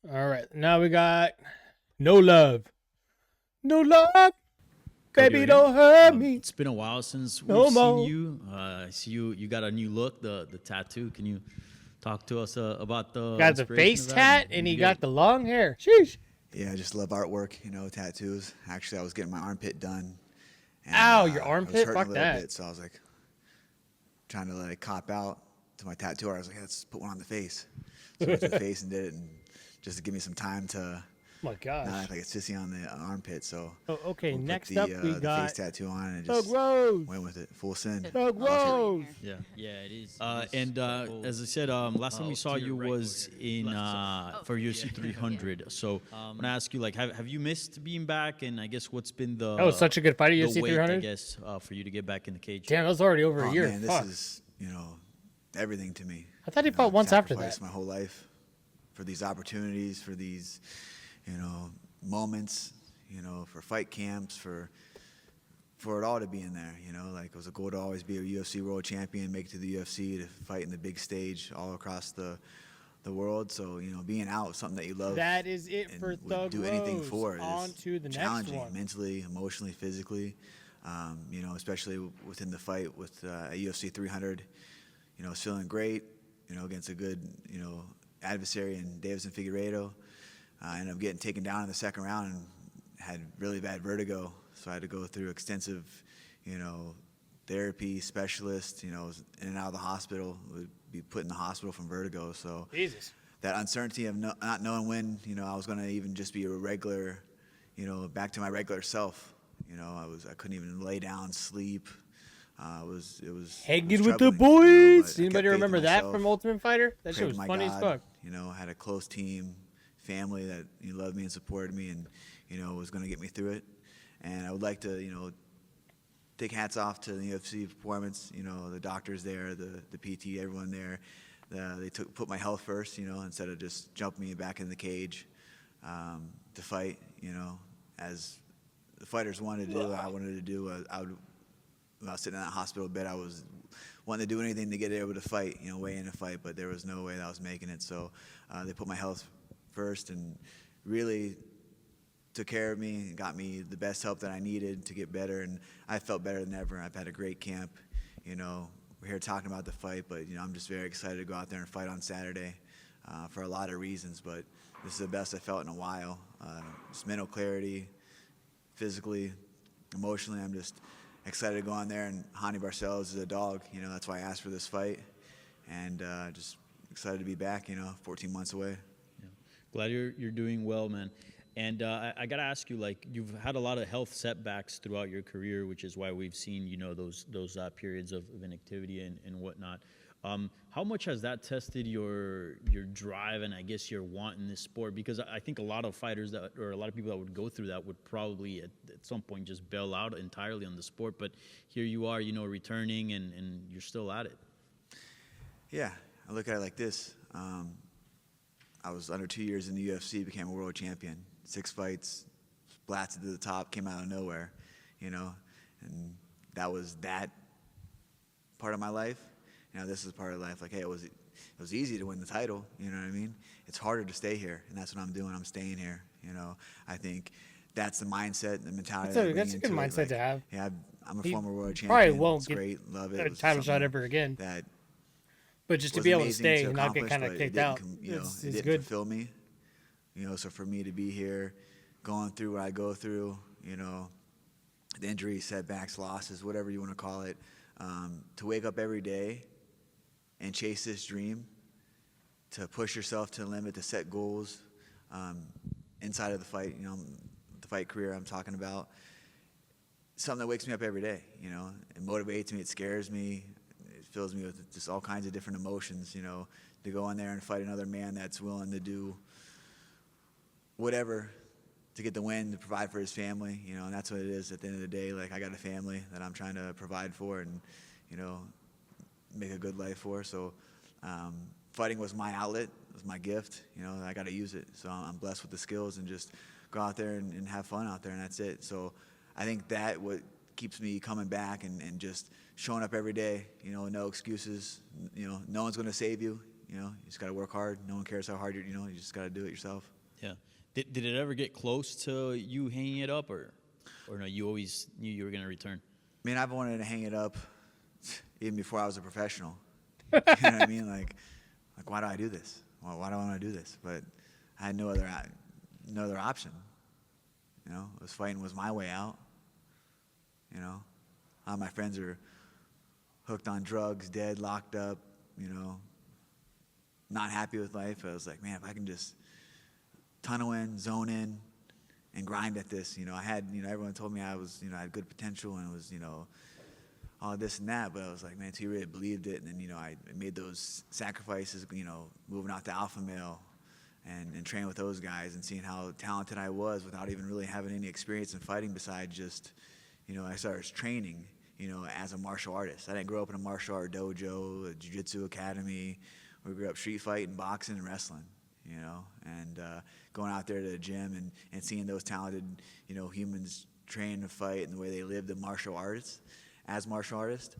All right, now we got no love. No love, Cody baby, right here. don't hurt me It's been a while since we've no seen more. you. I see you got a new look, the tattoo. Can you talk to us about the Got the inspiration face of that and tat who and you he get got it? the long hair. Sheesh. Yeah, I just love artwork, tattoos. Actually, I was getting my armpit done, and Ow, your I was armpit? hurting a Fuck little that. bit, so I was like trying to like cop out to my tattooer. I was like, "Hey, let's put one on the face." So I went to the face and did it, and just to give me some time to Oh my not gosh. act like it's sissy on the armpit. So Oh, okay, we put next up we the face got tattoo on and Thug just Rose. went with it, full send. Thug Fuck it. Rose. Yeah. Yeah, it is. And as I said, last time we saw you was in for UFC 300. So I want to ask you, like, have you missed being back? And I guess what's been That was such a good fight at the UFC wait, I 300. guess, for you to get back in the cage? Damn, that was already over a Oh year. man, this Fuck. is everything to me. I thought he You know, fought I've once after sacrificed that. my whole life for these opportunities, for these moments, for fight camps, for it all to be in there. Like it was a goal to always be a UFC world champion, make it to the UFC, to fight in the big stage all across the world. So being out, something that you love, That is it and for would Thug do anything Rose. for it On is to the next challenging one. mentally, emotionally, physically. Especially within the fight with UFC 300. I was feeling great, against a good, adversary in Davison Figueiredo. I ended up getting taken down in the second round and had really bad vertigo. So I had to go through extensive, therapy specialist. Was in and out of the hospital. Would be put in the hospital from vertigo. So Jesus. that uncertainty of not knowing when, I was going to even just be a regular, back to my regular self. I couldn't even lay down, sleep. Hanging was with the troubling, boys. but I kept Anybody faith in remember that myself, from Ultimate Fighter? That shit prayed was to my funny as God. fuck. I had a close team, family that loved me and supported me, and was going to get me through it. And I would like to take hats off to the UFC performance. The doctors there, the PT, everyone there. They put my health first. Instead of just jumping me back in the cage to fight. As the fighters wanted to do, I wanted to do. When I was sitting in that hospital bed, I was wanting to do anything to get able to fight, weigh in a fight, but there was no way that I was making it. So they put my health first and really took care of me and got me the best help that I needed to get better. And I felt better than ever. I've had a great camp. We're here talking about the fight, but I'm just very excited to go out there and fight on Saturday for a lot of reasons. But this is the best I felt in a while. Just mental clarity, physically, emotionally. I'm just excited to go on there, and Hani Barcelos is a dog. That's why I asked for this fight, and just excited to be back. 14 months away. Yeah. Glad you're doing well, man. And I gotta ask you, like, you've had a lot of health setbacks throughout your career, which is why we've seen those periods of inactivity and whatnot. How much has that tested your drive and I guess your want in this sport? Because I think a lot of fighters or a lot of people that would go through that would probably at some point just bail out entirely on the sport. But here you are, returning and you're still at it. Yeah, I look at it like this. I was under 2 years in the UFC, became a world champion. 6 fights, blasted to the top, came out of nowhere, and that was that part of my life. This is part of life. Like, hey, it was easy to win the title. You know what I mean? It's harder to stay here, and that's what I'm doing. I'm staying here. I think that's the mindset, the mentality. That's a good mindset to have. Yeah, I'm a former world champion. Probably won't it's get great. Love it. a It was title shot something ever again. That But just to was be able to amazing stay and not get accomplish, kind of but kicked it out, didn't, it's it didn't good. fulfill me. So for me to be here, going through what I go through, the injuries, setbacks, losses, whatever you want to call it, to wake up every day and chase this dream, to push yourself to the limit, to set goals inside of the fight, the fight career I'm talking about, something that wakes me up every day, it motivates me, it scares me, it fills me with just all kinds of different emotions, to go in there and fight another man that's willing to do whatever to get the win, to provide for his family, and that's what it is at the end of the day. Like, I got a family that I'm trying to provide for and, make a good life for. So fighting was my outlet, was my gift, I got to use it. So I'm blessed with the skills and just go out there and have fun out there, and that's it. So I think that what keeps me coming back and just showing up every day, no excuses, no one's going to save you. You know, you just got to work hard. No one cares how hard you know. You just got to do it yourself. Yeah. Did it ever get close to you hanging it up, or no? You always knew you were gonna return. I mean, I've wanted to hang it up even before I was a professional. You know what I mean? Like why do I do this? Why do I want to do this? But I had no other option. You know, fighting was my way out. You know, all my friends are hooked on drugs, dead, locked up. You know, not happy with life. I was like, man, if I can just tunnel in, zone in, and grind at this. You know, I had, you know, everyone told me I was, you know, I had good potential and it was, you know, all this and that. But I was like, man, until you really believed it. And then, you know, I made those sacrifices, you know, moving out to alpha male and training with those guys and seeing how talented I was without even really having any experience in fighting besides just, you know, I started training, you know, as a martial artist. I didn't grow up in a martial art dojo, a jiu-jitsu academy. We grew up street fighting, boxing, and wrestling. You know, and going out there to the gym and seeing those talented, you know, humans train to fight and the way they live the martial arts, as martial artists,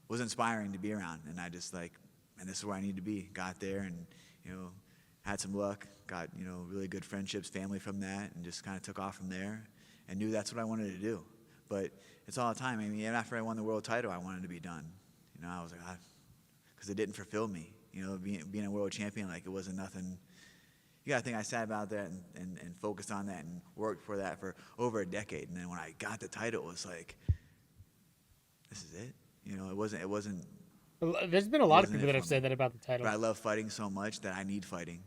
was inspiring to be around. And I just like, and this is where I need to be. Got there and, you know, had some luck, got, you know, really good friendships, family from that, and just kind of took off from there and knew that's what I wanted to do. But it's all the time. I mean, even after I won the world title, I wanted to be done. You know, I was like, because it didn't fulfill me. You know, being a world champion, like it wasn't nothing. You got to think I sat about that and focused on that and worked for that for over a decade. And then when I got the title, it was like, this is it. You know, it wasn't. There's been a lot of people that have said that about the title. But I love fighting so much that I need fighting.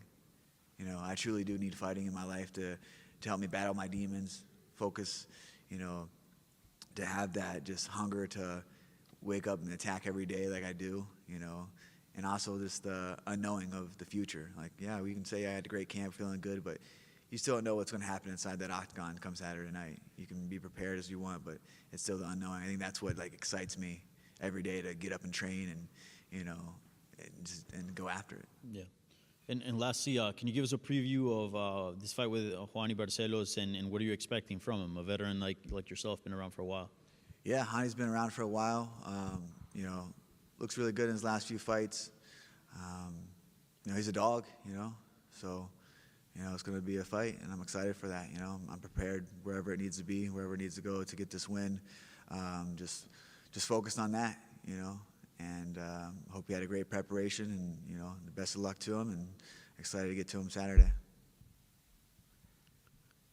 You know, I truly do need fighting in my life to help me battle my demons, focus, you know, to have that just hunger to wake up and attack every day like I do, you know. And also just the unknowing of the future. Like, yeah, we can say I had a great camp, feeling good, but you still don't know what's going to happen inside that octagon come Saturday night. You can be prepared as you want, but it's still the unknowing. I think that's what like excites me every day to get up and train and, you know, and go after it. Yeah. And lastly, can you give us a preview of this fight with Juani Barcelos and what are you expecting from him? A veteran like yourself, been around for a while. Yeah, Juani's been around for a while. You know, looks really good in his last few fights. You know, he's a dog, you know, so, you know, it's going to be a fight, and I'm excited for that. You know, I'm prepared wherever it needs to be, wherever it needs to go to get this win. Just focused on that, you know, and hope he had a great preparation, and, you know, the best of luck to him, and excited to get to him Saturday.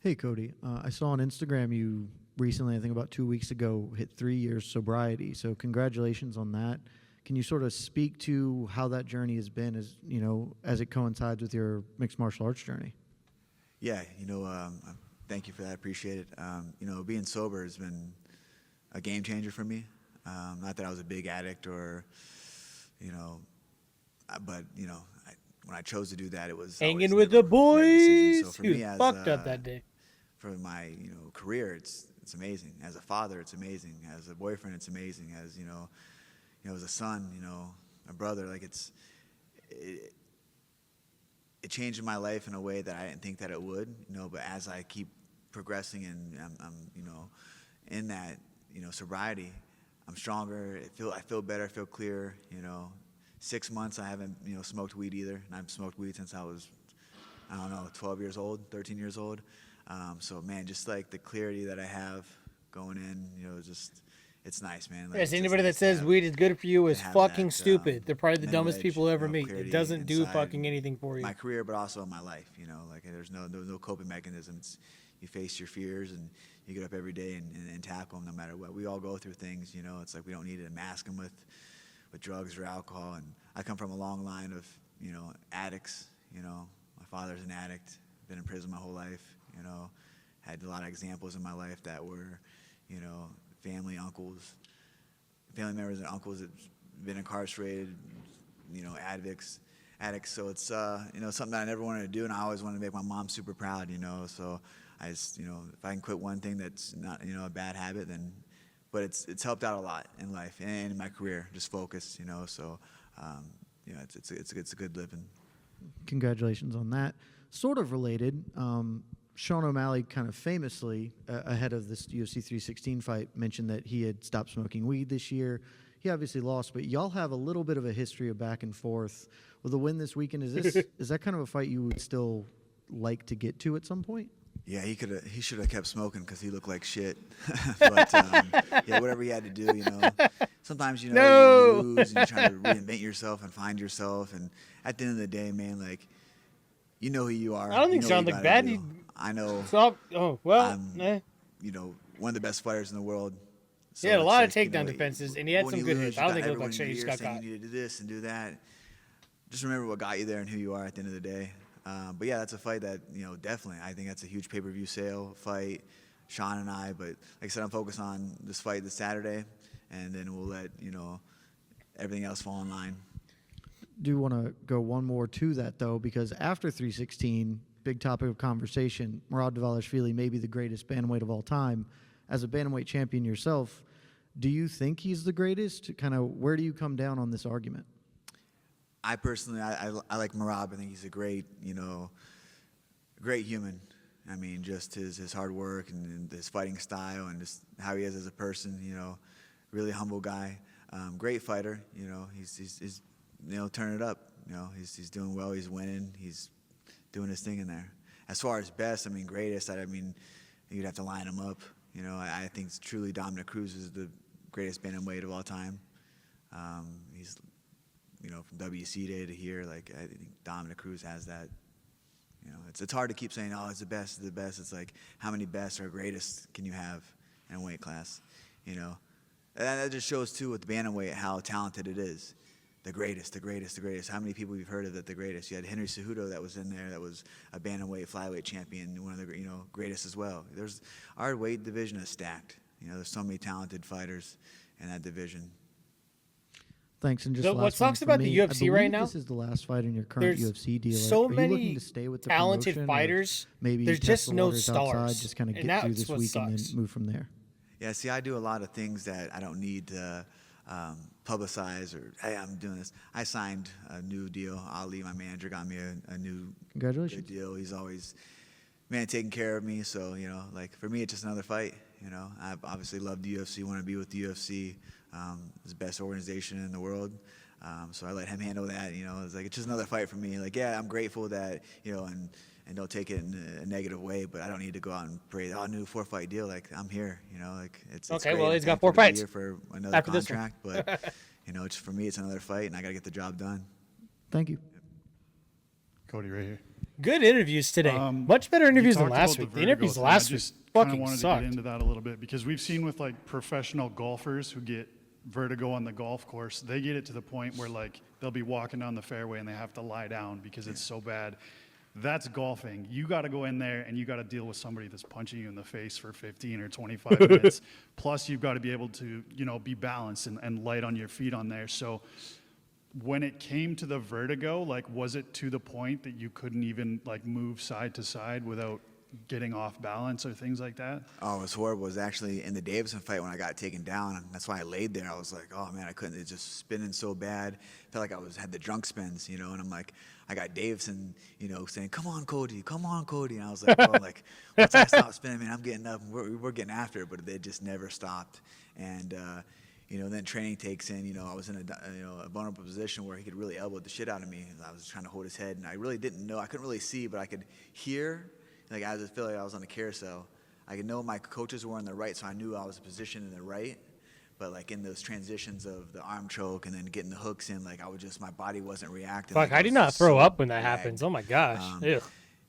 Hey, Cody, I saw on Instagram you recently, I think about 2 weeks ago, hit 3 years sobriety. So congratulations on that. Can you sort of speak to how that journey has been as, you know, as it coincides with your mixed martial arts journey? Yeah, you know, thank you for that. Appreciate it. You know, being sober has been a game changer for me. Not that I was a big addict or, you know, but, you know, when I chose to do that, it was hanging with the boys. So for he me, was fucked up that day. For my, you know, career, it's amazing. As a father, it's amazing. As a boyfriend, it's amazing. As, you know, as a son, you know, a brother, like it changed my life in a way that I didn't think that it would, you know, but as I keep progressing and I'm you know, in that, you know, sobriety, I'm stronger. I feel better. I feel clearer, you know. 6 months I haven't, you know, smoked weed either, and I've smoked weed since I was, I don't know, 12 years old, 13 years old. So, man, just like the clarity that I have going in, you know, just, it's nice, man. Like, yes, anybody that says weed is good for you is fucking stupid. They're probably the dumbest people you'll ever meet. It doesn't do fucking anything for you. My career, but also in my life, you know, like there's no coping mechanisms. You face your fears and you get up every day and tackle them no matter what. We all go through things, you know. It's like we don't need to mask them with drugs or alcohol. And I come from a long line of, you know, addicts. You know, my father's an addict. Been in prison my whole life. You know, had a lot of examples in my life that were, you know, family members and uncles that been incarcerated, you know, addicts. So it's, you know, something that I never wanted to do, and I always wanted to make my mom super proud, you know. So I just, you know, if I can quit one thing that's not, you know, a bad habit, then, but it's helped out a lot in life and in my career, just focus, you know. So, you know, it's a good living. Congratulations on that. Sort of related, Sean O'Malley kind of famously, ahead of this UFC 316 fight, mentioned that he had stopped smoking weed this year. he obviously lost, but y'all have a little bit of a history of back and forth. With the win this weekend, is that kind of a fight you would still like to get to at some point? Yeah, he should have kept smoking because he looked like shit. But yeah, whatever he had to do, you know. Sometimes you lose and you try to reinvent yourself and find yourself. And at the end of the day, man, like you know who you are. I don't think you know Sean what you looked gotta bad. do. I know. Stop. Oh well. I'm, you know, one of the best fighters in the world. He had a it's lot of like, takedown defenses, and he had when some you good lose, hits. you I don't got think it looked everyone like in shit. He your just ear got saying caught. you need to do this and do that. Just remember what got you there and who you are at the end of the day. But yeah, that's a fight that, you know, definitely, I think that's a huge pay-per-view sale fight, Sean and I. But like I said, I'm focused on this fight this Saturday, and then we'll let, you know, everything else fall in line. Do want to go one more to that, though, because after 316, big topic of conversation, Murad Dvalishvili may be the greatest bantamweight of all time. As a bantamweight champion yourself, do you think he's the greatest? Kind of, where do you come down on this argument? I personally, I like Merab. I think he's a great, you know, great human. I mean, just his hard work and his fighting style and just how he is as a person, you know, really humble guy. Great fighter, you know, he's you know, turning it up. You know, he's doing well, he's winning, he's doing his thing in there. As far as best, I mean, greatest, I mean, you'd have to line him up. You know, I think truly Dominic Cruz is the greatest bantamweight of all time. He's, you know, from WC day to here, like, I think Dominic Cruz has that. You know, it's hard to keep saying, oh, it's the best, It's like, how many best or greatest can you have in a weight class? You know, and that just shows, too, with the bantamweight how talented it is. The greatest. How many people you've heard of that the greatest? You had Henry Cejudo that was in there, that was a bantamweight, flyweight champion, one of the, you know, greatest as well. Our weight division is stacked. You know, there's so many talented fighters in that division. Thanks, and just What last sucks one for about the me. I UFC believe right now? This is the last fight in your current There's UFC deal. so Are you many looking to stay with the talented promotion, or fighters. maybe There's test just the no waters outside, stars, just kind of and get through that's this what week and sucks. then move from there. Yeah, see, I do a lot of things that I don't need to publicize or, hey, I'm doing this. I signed a new deal. Ali, my manager, got me a new Congratulations. good deal. He's always, man, taking care of me. So, you know, like, for me, it's just another fight. You know, I obviously love the UFC, want to be with the UFC. It's the best organization in the world. So I let him handle that. You know, it's like, it's just another fight for me. Like, yeah, I'm grateful that, you know, and don't take it in a negative way, but I don't need to go out and praise, oh, new 4-fight deal. Like, I'm here, you know, like, it's Okay, great. well, I'm he's got thankful 4 to be fights here for another after this one. contract, but, you know, it's, for me, it's another fight, and I got to get the job done. Thank you. Cody right here. Good interviews today. Much better interviews than last week. The interviews last week fucking wanted sucked. to get into that a little bit because we've seen with like professional golfers who get vertigo on the golf course, they get it to the point where like they'll be walking down the fairway and they have to lie down because it's so bad. That's golfing. You got to go in there and you got to deal with somebody that's punching you in the face for 15 or 25 minutes. Plus, you've got to be able to, you know, be balanced and light on your feet on there. So when it came to the vertigo, like, was it to the point that you couldn't even like move side to side without getting off balance or things like that? Oh, it was horrible. It was actually in the Davison fight when I got taken down. And that's why I laid there. I was like, oh, man, I couldn't. It's just spinning so bad. Felt like I had the drunk spins, you know, and I'm like, I got Davison, you know, saying, come on, Cody. And I was like, oh, like, once I stop spinning, man, I'm getting up. We're getting after it, but they just never stopped. And, you know, then training takes in, you know, I was in a vulnerable position where he could really elbow the shit out of me. I was trying to hold his head, and I really didn't know. I couldn't really see, but I could hear. Like, I just feel like I was on a carousel. I could know my coaches were on the right, so I knew I was positioned in the right. But, like, in those transitions of the arm choke and then getting the hooks in, like, my body wasn't reacting. Fuck, like, I did not throw up when that happens. Oh, my gosh. Ew.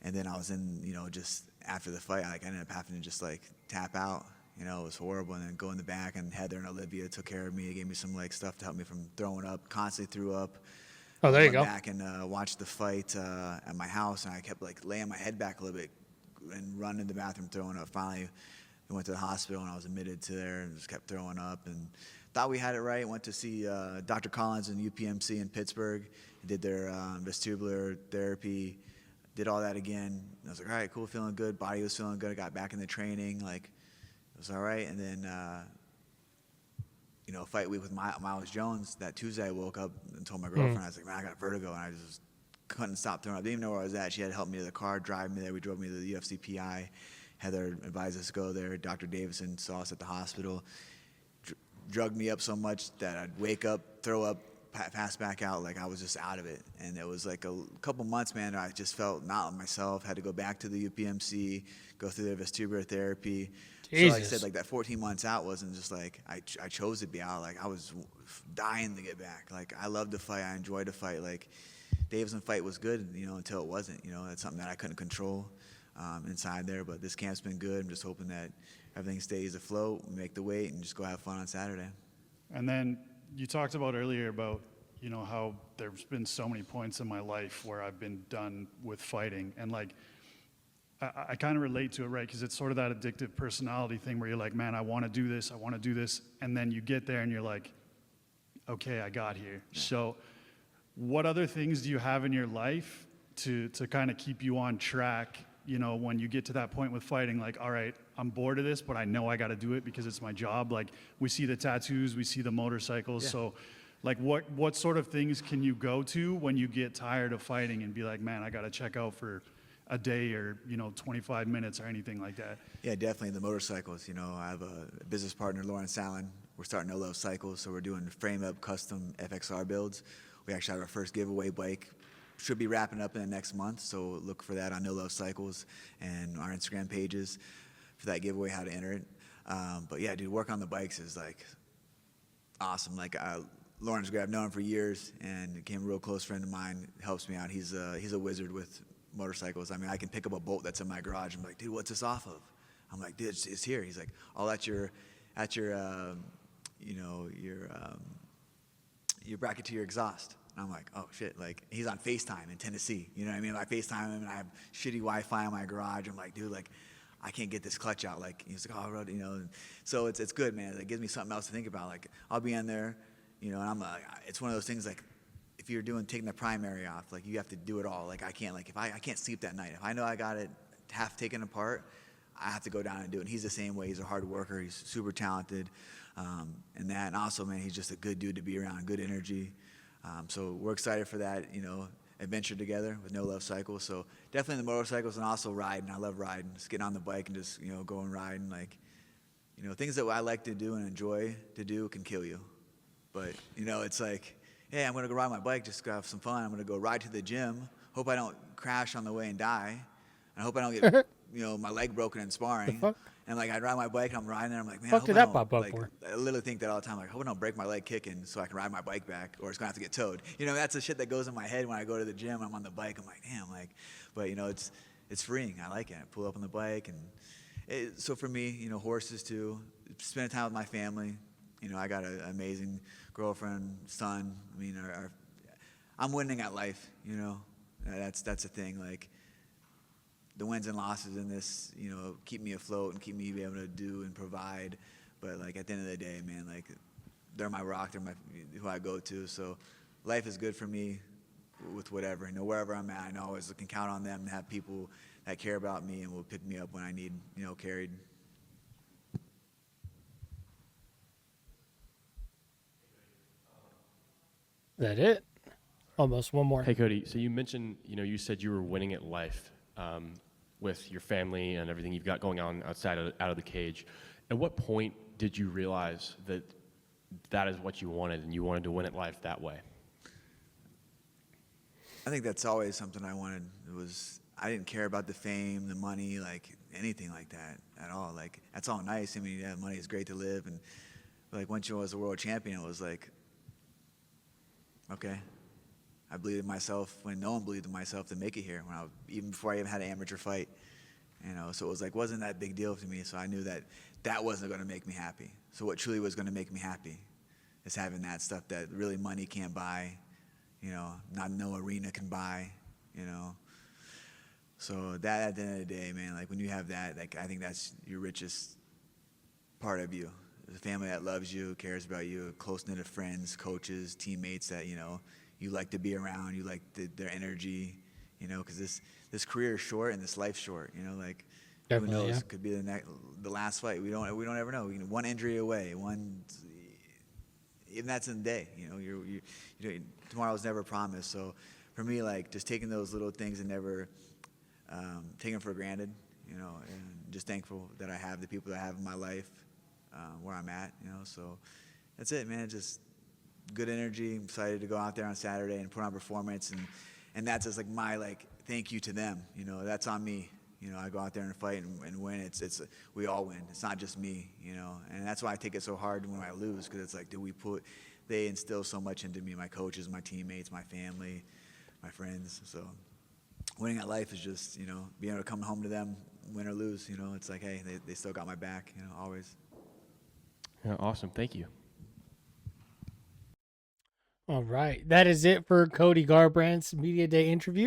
And then I was in, you know, just after the fight, like, I ended up having to just, like, tap out. You know, it was horrible. And then go in the back, and Heather and Olivia took care of me. They gave me some, like, stuff to help me from throwing up. Constantly threw up. Oh, there you went go. back and watched the fight at my house, and I kept, like, laying my head back a little bit and running in the bathroom throwing up. Finally, we went to the hospital, and I was admitted to there and just kept throwing up. And thought we had it right. Went to see Dr. Collins in UPMC in Pittsburgh. Did their vestibular therapy. Did all that again. I was like, all right, cool, feeling good. Body was feeling good. I got back in the training. Like, it was all right. And then, you know, fight week with Miles Jones. That Tuesday, I woke up and told my girlfriend, I was like, man, I got vertigo. And I just couldn't stop throwing up. Didn't even know where I was at. She had to help me to the car, drive me there. We drove me to the UFC PI. Heather advised us to go there. Dr. Davison saw us at the hospital. drugged me up so much that I'd wake up, throw up, pass back out, like I was just out of it. And it was like a couple months, man, I just felt not myself, had to go back to the UPMC, go through their vestibular therapy. So like I said, like that 14 months out wasn't just like I chose to be out. Like I was dying to get back. Like I loved to fight. I enjoyed to fight. Like Davison fight was good, you know, until it wasn't. You know, that's something that I couldn't control inside there. But this camp's been good. I'm just hoping that everything stays afloat, we make the weight, and just go have fun on Saturday. And then you talked about earlier about, you know, how there's been so many points in my life where I've been done with fighting. And like, I kind of relate to it, right? Because it's sort of that addictive personality thing where you're like, man, I want to do this, I want to do this. And then you get there and you're like, okay, I got here. Yeah. So what other things do you have in your life to kind of keep you on track, you know, when you get to that point with fighting? Like, all right, I'm bored of this, but I know I got to do it because it's my job. Like, we see the tattoos, we see the motorcycles. Yeah. So, like, what sort of things can you go to when you get tired of fighting and be like, man, I got to check out for a day or, you know, 25 minutes or anything like that? Yeah, definitely the motorcycles. You know, I have a business partner, Lawrence Allen. We're starting No Love Cycles, so we're doing frame-up custom FXR builds. We actually have our first giveaway bike. Should be wrapping up in the next month, so look for that on No Love Cycles and our Instagram pages for that giveaway, how to enter it. But yeah, dude, work on the bikes is like awesome. Like Lawrence Gray, I've known him for years and became a real close friend of mine. Helps me out. He's a wizard with motorcycles. I mean, I can pick up a bolt that's in my garage. I'm like, dude, what's this off of? I'm like, dude, it's here. He's like, oh, at your you know, your bracket to your exhaust. And I'm like, oh shit, like he's on FaceTime in Tennessee. You know what I mean? I FaceTime him and I have shitty Wi-Fi in my garage. I'm like, dude, like I can't get this clutch out. Like he's like, oh, you know. So it's good, man. It gives me something else to think about. Like I'll be in there, you know, and I'm like, it's one of those things like if you're taking the primary off, like you have to do it all. Like I can't, like if I can't sleep that night. If I know I got it half taken apart, I have to go down and do it. And he's the same way. He's a hard worker. He's super talented, and that. And also, man, he's just a good dude to be around. Good energy. So we're excited for that, you know, adventure together with No Love Cycles. So definitely the motorcycles and also riding. I love riding. Just getting on the bike and just, you know, going riding. Like, you know, things that I like to do and enjoy to do can kill you. But, you know, it's like, hey, I'm going to go ride my bike, just have some fun. I'm going to go ride to the gym. Hope I don't crash on the way and die. And I hope I don't get, you know, my leg broken in sparring. And like I'd ride my bike and I'm riding there. I'm like, man, I hope I don't, like, I literally think that all the time. Like, I hope I don't break my leg kicking so I can ride my bike back, or it's gonna have to get towed. You know, that's the shit that goes in my head when I go to the gym. I'm on the bike. I'm like, damn, like, but you know, it's freeing. I like it. I pull up on the bike, and so for me, you know, horses too. Spending time with my family. You know, I got an amazing girlfriend, son. I mean, I'm winning at life. You know, that's the thing. Like, the wins and losses in this, you know, keep me afloat and keep me able to do and provide. But like at the end of the day, man, like they're my rock, they're who I go to. So life is good for me with whatever. You know, wherever I'm at, I know I always can count on them and have people that care about me and will pick me up when I need, you know, carried. Is that it? Almost one more. Hey, Cody, so you mentioned, you know, you said you were winning at life with your family and everything you've got going on outside out of the cage. At what point did you realize that that is what you wanted and you wanted to win at life that way? I think that's always something I wanted. I didn't care about the fame, the money, like anything like that at all. Like, that's all nice. I mean, yeah, money is great to live. And like once you was a world champion, it was like, okay. I believed in myself when no one believed in myself to make it here. Even before I even had an amateur fight, you know. So it was like wasn't that big deal to me. So I knew that wasn't going to make me happy. So what truly was going to make me happy is having that stuff that really money can't buy, you know, no arena can buy, you know. So that at the end of the day, man, like when you have that, like I think that's your richest part of you. The family that loves you, cares about you, a close knit of friends, coaches, teammates that you know. You like to be around, you like their energy, you know, because this career is short and this life's short, you know, like Definitely, who knows? yeah. It could be the last fight. We don't ever know. You know, one injury away, even that's in the day. You know, you know, tomorrow's never promised. So for me, like just taking those little things and never taking them for granted, you know, and just thankful that I have the people that I have in my life where I'm at, you know. So that's it, man. Just good energy. I'm excited to go out there on Saturday and put on performance, and that's just like my like thank you to them. You know, that's on me. You know, I go out there and fight and win. It's we all win. It's not just me. You know, and that's why I take it so hard when I lose, because it's like, they instill so much into me, my coaches, my teammates, my family, my friends. So winning at life is just, you know, being able to come home to them, win or lose. You know, it's like, hey, they still got my back. You know, always. Yeah, awesome. Thank you. All right. That is it for Cody Garbrandt's Media Day interview.